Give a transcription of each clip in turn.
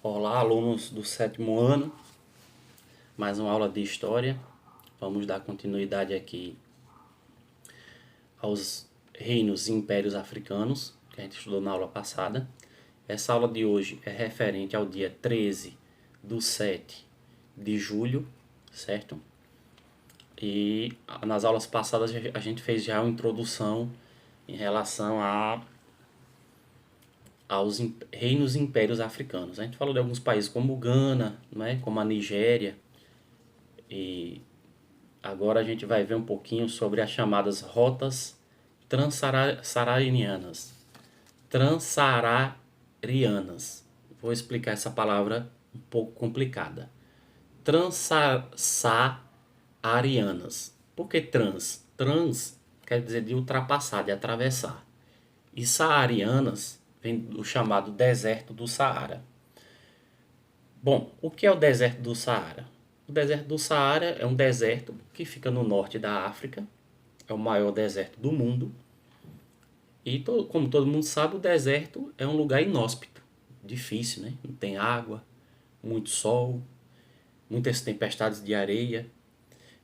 Olá, alunos do sétimo ano, mais uma aula de História. Vamos dar continuidade aqui aos reinos e impérios africanos, que a gente estudou na aula passada. Essa aula de hoje é referente ao dia 13 do 7 de julho, certo? E nas aulas passadas a gente fez já uma introdução em relação aos reinos e impérios africanos. A gente falou de alguns países como o Gana, né, como a Nigéria, e agora a gente vai ver um pouquinho sobre as chamadas rotas transsaarianas. Transsaarianas. Vou explicar essa palavra um pouco complicada. Transsaarianas. Por que trans? Trans quer dizer de ultrapassar, de atravessar. E saarianas vem do chamado deserto do Saara. Bom, o que é o deserto do Saara? O deserto do Saara é um deserto que fica no norte da África, é o maior deserto do mundo. E como todo mundo sabe, o deserto é um lugar inóspito, difícil, né? Não tem água, muito sol, muitas tempestades de areia.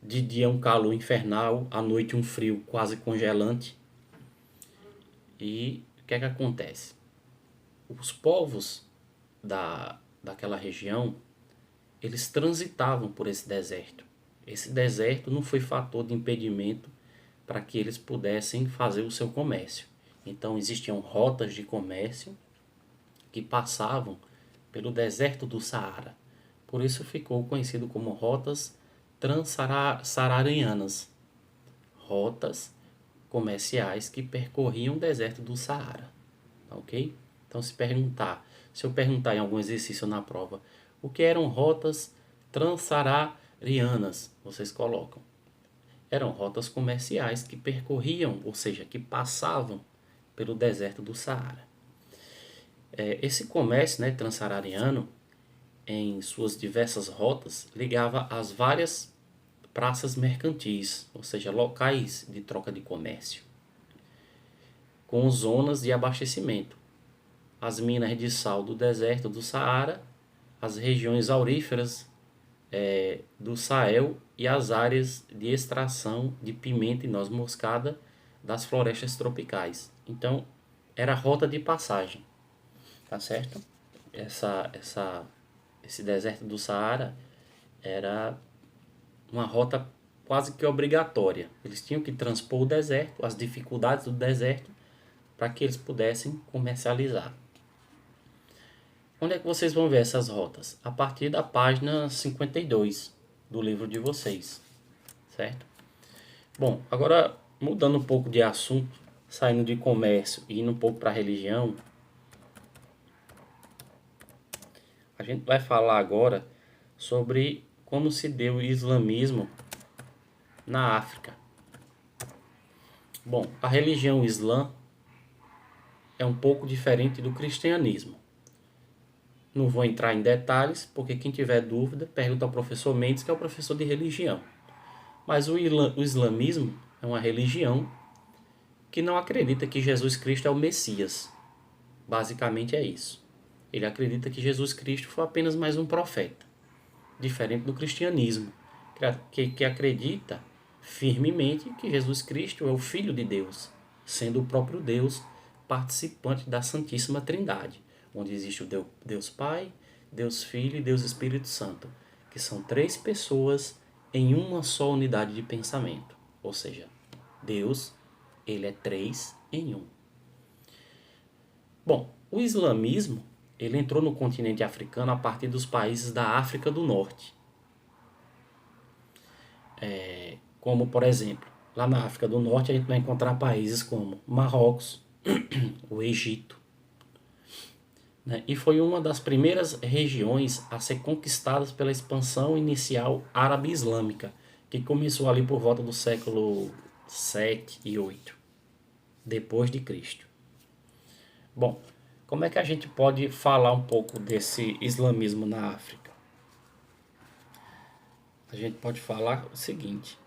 De dia é um calor infernal, à noite um frio quase congelante. E o que é que acontece? Os povos daquela região, eles transitavam por esse deserto. Esse deserto não foi fator de impedimento para que eles pudessem fazer o seu comércio. Então existiam rotas de comércio que passavam pelo deserto do Saara. Por isso ficou conhecido como rotas transsaarianas, rotas comerciais que percorriam o deserto do Saara, ok? Então se eu perguntar em algum exercício na prova, o que eram rotas transsaarianas, vocês colocam. Eram rotas comerciais que percorriam, ou seja, que passavam pelo deserto do Saara. Esse comércio, né, transsaariano, em suas diversas rotas, ligava as várias praças mercantis, ou seja, locais de troca de comércio, com zonas de abastecimento. As minas de sal do deserto do Saara, as regiões auríferas do Sahel e as áreas de extração de pimenta e noz moscada das florestas tropicais. Então, era rota de passagem, tá certo? Esse deserto do Saara era uma rota quase que obrigatória. Eles tinham que transpor o deserto, as dificuldades do deserto, para que eles pudessem comercializar. Onde é que vocês vão ver essas rotas? A partir da página 52 do livro de vocês, certo? Bom, agora mudando um pouco de assunto, saindo de comércio e indo um pouco para a religião, a gente vai falar agora sobre como se deu o islamismo na África. Bom, a religião islã é um pouco diferente do cristianismo. Não vou entrar em detalhes, porque quem tiver dúvida, pergunta ao professor Mendes, que é o professor de religião. Mas o islamismo é uma religião que não acredita que Jesus Cristo é o Messias. Basicamente é isso. Ele acredita que Jesus Cristo foi apenas mais um profeta. Diferente do cristianismo, que acredita firmemente que Jesus Cristo é o Filho de Deus, sendo o próprio Deus participante da Santíssima Trindade, onde existe o Deus Pai, Deus Filho e Deus Espírito Santo, que são três pessoas em uma só unidade de pensamento. Ou seja, Deus, ele é três em um. Bom, o islamismo, ele entrou no continente africano a partir dos países da África do Norte. Como, por exemplo, lá na África do Norte a gente vai encontrar países como Marrocos, o Egito, né? E foi uma das primeiras regiões a ser conquistadas pela expansão inicial árabe-islâmica, que começou ali por volta do século 7 e 8 depois de Cristo. Bom, como é que a gente pode falar um pouco desse islamismo na África? A gente pode falar o seguinte: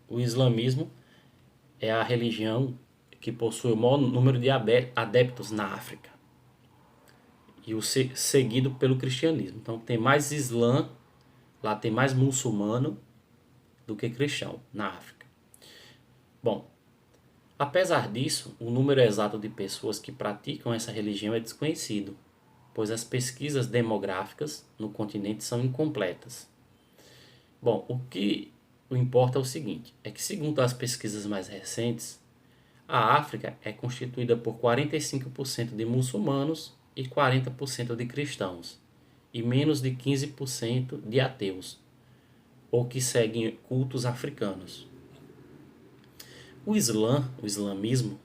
o islamismo é a religião que possui o maior número de adeptos na África. e o seguido pelo cristianismo. Então tem mais Islã, lá tem mais muçulmano do que cristão na África. Bom, apesar disso, o número exato de pessoas que praticam essa religião é desconhecido, pois as pesquisas demográficas no continente são incompletas. Bom, o que importa é o seguinte, é que segundo as pesquisas mais recentes, a África é constituída por 45% de muçulmanos e 40% de cristãos, e menos de 15% de ateus, ou que seguem cultos africanos. O islamismo,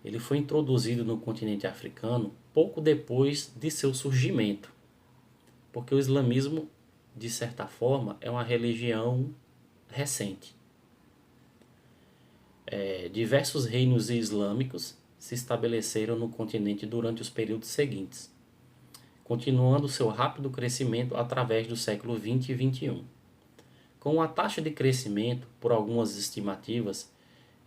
ele foi introduzido no continente africano pouco depois de seu surgimento, porque o islamismo, de certa forma, é uma religião recente. Diversos reinos islâmicos se estabeleceram no continente durante os períodos seguintes, continuando seu rápido crescimento através do século XX e XXI. Com a taxa de crescimento, por algumas estimativas,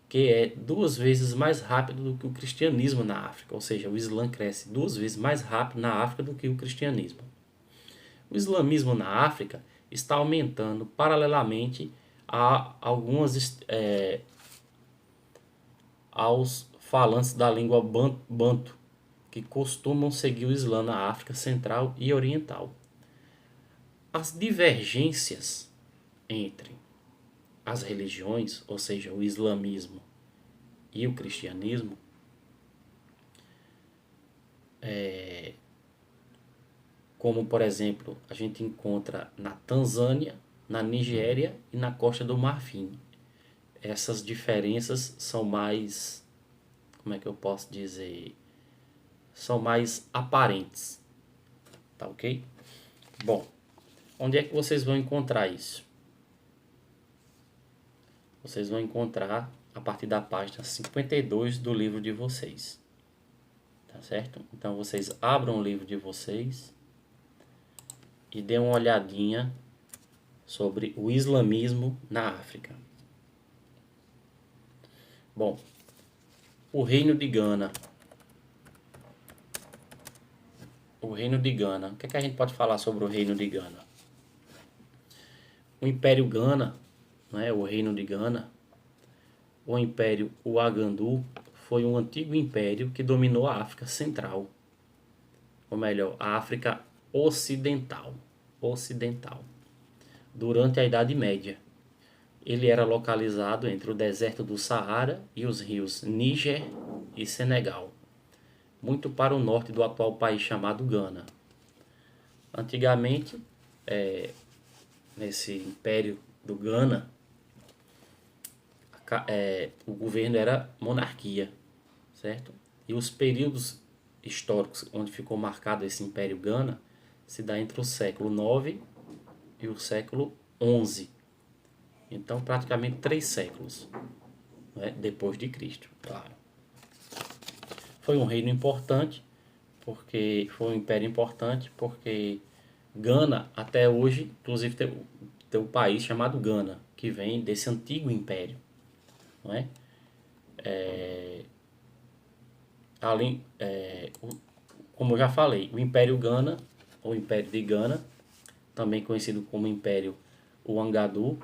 que é 2 vezes mais rápido do que o cristianismo na África, ou seja, o Islã cresce 2 vezes mais rápido na África do que o cristianismo. O islamismo na África está aumentando paralelamente a aos falantes da língua banto, que costumam seguir o Islã na África Central e Oriental. As divergências entre as religiões, ou seja, o islamismo e o cristianismo, como por exemplo, a gente encontra na Tanzânia, na Nigéria e na Costa do Marfim. Essas diferenças são mais, como é que eu posso dizer, são mais aparentes, tá ok? Bom, onde é que vocês vão encontrar isso? Vocês vão encontrar a partir da página 52 do livro de vocês, tá certo? Então vocês abram o livro de vocês e dêem uma olhadinha sobre o islamismo na África. Bom, o Reino de Gana. O Reino de Gana. O que é que a gente pode falar sobre o Reino de Gana? O Império Gana, né, o Reino de Gana, o Império Uagandu, foi um antigo império que dominou a África Central. Ou melhor, a África Ocidental. Durante a Idade Média. Ele era localizado entre o deserto do Saara e os rios Níger e Senegal, muito para o norte do atual país chamado Gana. Antigamente, nesse império do Gana, o governo era monarquia, certo? E os períodos históricos onde ficou marcado esse império Gana se dá entre o século IX e o século XI. Então, praticamente 3 séculos, né, depois de Cristo, claro. Foi um reino importante, porque foi um império importante, porque Gana, até hoje, inclusive tem um país chamado Gana, que vem desse antigo império, não é? Como eu já falei, o Império Gana, ou Império de Gana, também conhecido como Império Uagadou,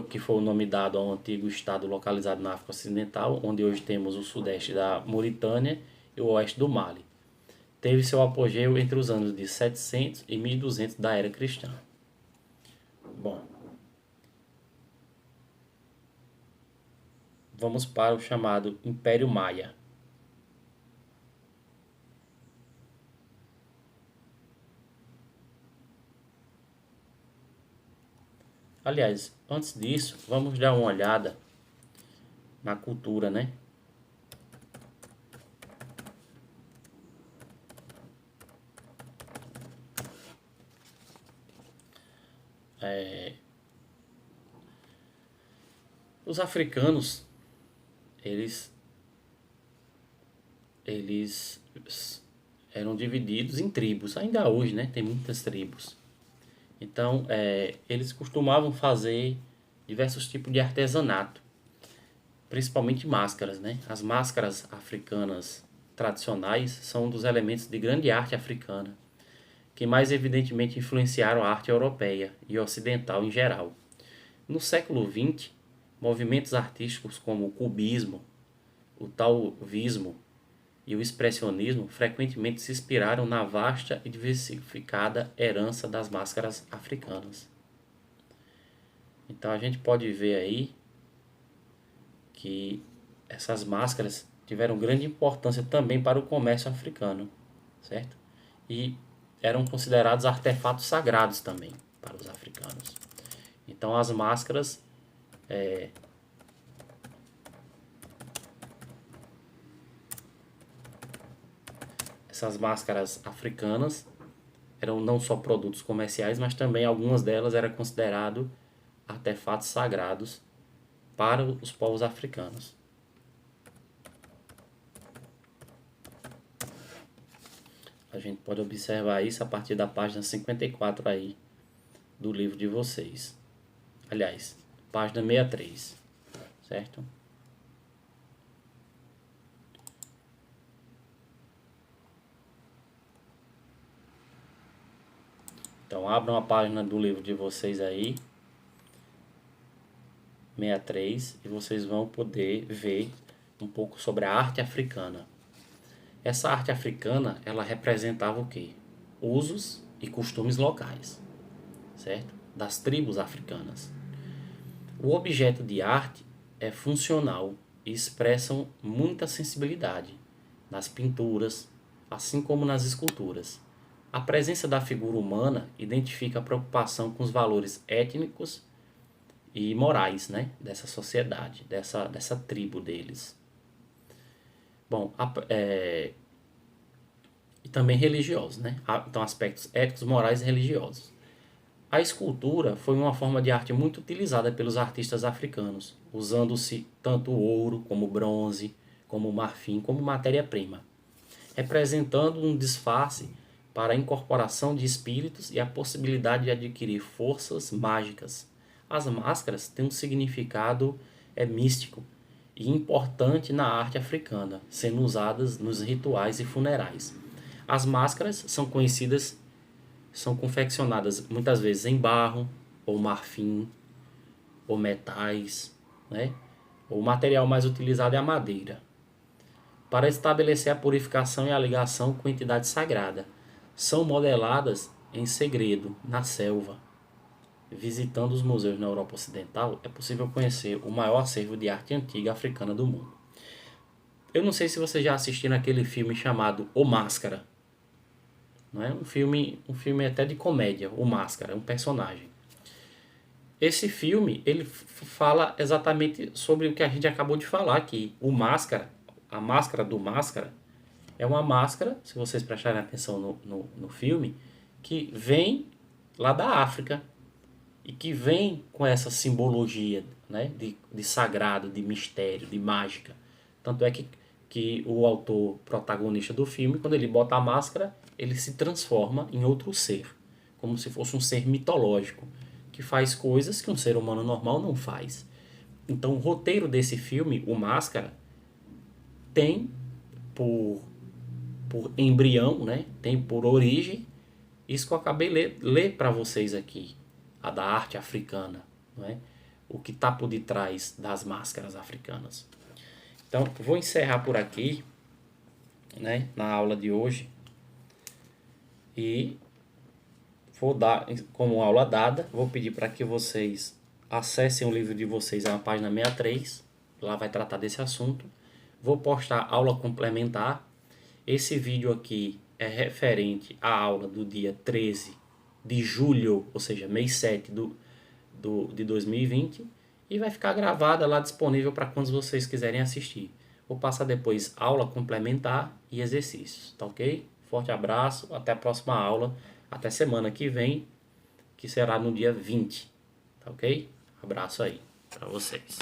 que foi o nome dado ao antigo estado localizado na África Ocidental, onde hoje temos o sudeste da Mauritânia e o oeste do Mali. Teve seu apogeu entre os anos de 700 e 1200 da era cristã. Bom, vamos para o chamado Império Maia. Aliás, antes disso, vamos dar uma olhada na cultura, né? Os africanos, eles eram divididos em tribos. Ainda hoje, né? Tem muitas tribos. Então, eles costumavam fazer diversos tipos de artesanato, principalmente máscaras, né? As máscaras africanas tradicionais são um dos elementos de grande arte africana, que mais evidentemente influenciaram a arte europeia e ocidental em geral. No século XX, movimentos artísticos como o cubismo, o taoísmo e o expressionismo frequentemente se inspiraram na vasta e diversificada herança das máscaras africanas. Então a gente pode ver aí que essas máscaras tiveram grande importância também para o comércio africano, certo? E eram considerados artefatos sagrados também para os africanos. Então as máscaras essas máscaras africanas eram não só produtos comerciais, mas também algumas delas eram consideradas artefatos sagrados para os povos africanos. A gente pode observar isso a partir da página 54 aí do livro de vocês. Aliás, página 63, certo? Então abram a página do livro de vocês aí, 63, e vocês vão poder ver um pouco sobre a arte africana. Essa arte africana, ela representava o quê? Usos e costumes locais, certo? Das tribos africanas. O objeto de arte é funcional e expressam muita sensibilidade nas pinturas, assim como nas esculturas. A presença da figura humana identifica a preocupação com os valores étnicos e morais, né, dessa sociedade, dessa tribo deles. Bom, e também religiosos, né? Então, aspectos éticos, morais e religiosos. A escultura foi uma forma de arte muito utilizada pelos artistas africanos, usando-se tanto o ouro, como o bronze, como o marfim, como matéria-prima, representando um disfarce para a incorporação de espíritos e a possibilidade de adquirir forças mágicas. As máscaras têm um significado místico e importante na arte africana, sendo usadas nos rituais e funerais. As máscaras são confeccionadas muitas vezes em barro, ou marfim, ou metais, né? O material mais utilizado é a madeira, para estabelecer a purificação e a ligação com a entidade sagrada. São modeladas em segredo, na selva. Visitando os museus na Europa Ocidental, é possível conhecer o maior acervo de arte antiga africana do mundo. Eu não sei se você já assistiu aquele filme chamado O Máscara. Não é? Um filme até de comédia, O Máscara, um personagem. Esse filme, ele fala exatamente sobre o que a gente acabou de falar aqui. O Máscara, a máscara do Máscara, é uma máscara, se vocês prestarem atenção no filme, que vem lá da África e que vem com essa simbologia, né, de sagrado, de mistério, de mágica. Tanto é que o autor protagonista do filme, quando ele bota a máscara, ele se transforma em outro ser, como se fosse um ser mitológico, que faz coisas que um ser humano normal não faz. Então o roteiro desse filme, O Máscara, tem por embrião, né, tem por origem isso que eu acabei de ler para vocês aqui, a da arte africana, não é? O que está por detrás das máscaras africanas. Então, vou encerrar por aqui, né, na aula de hoje, e vou dar, como aula dada, vou pedir para que vocês acessem o livro de vocês na página 63, lá vai tratar desse assunto. Vou postar aula complementar. Esse vídeo aqui é referente à aula do dia 13 de julho, ou seja, mês 7 de 2020, e vai ficar gravada lá disponível para quando vocês quiserem assistir. Vou passar depois aula complementar e exercícios, tá ok? Forte abraço, até a próxima aula, até semana que vem, que será no dia 20, tá ok? Abraço aí para vocês.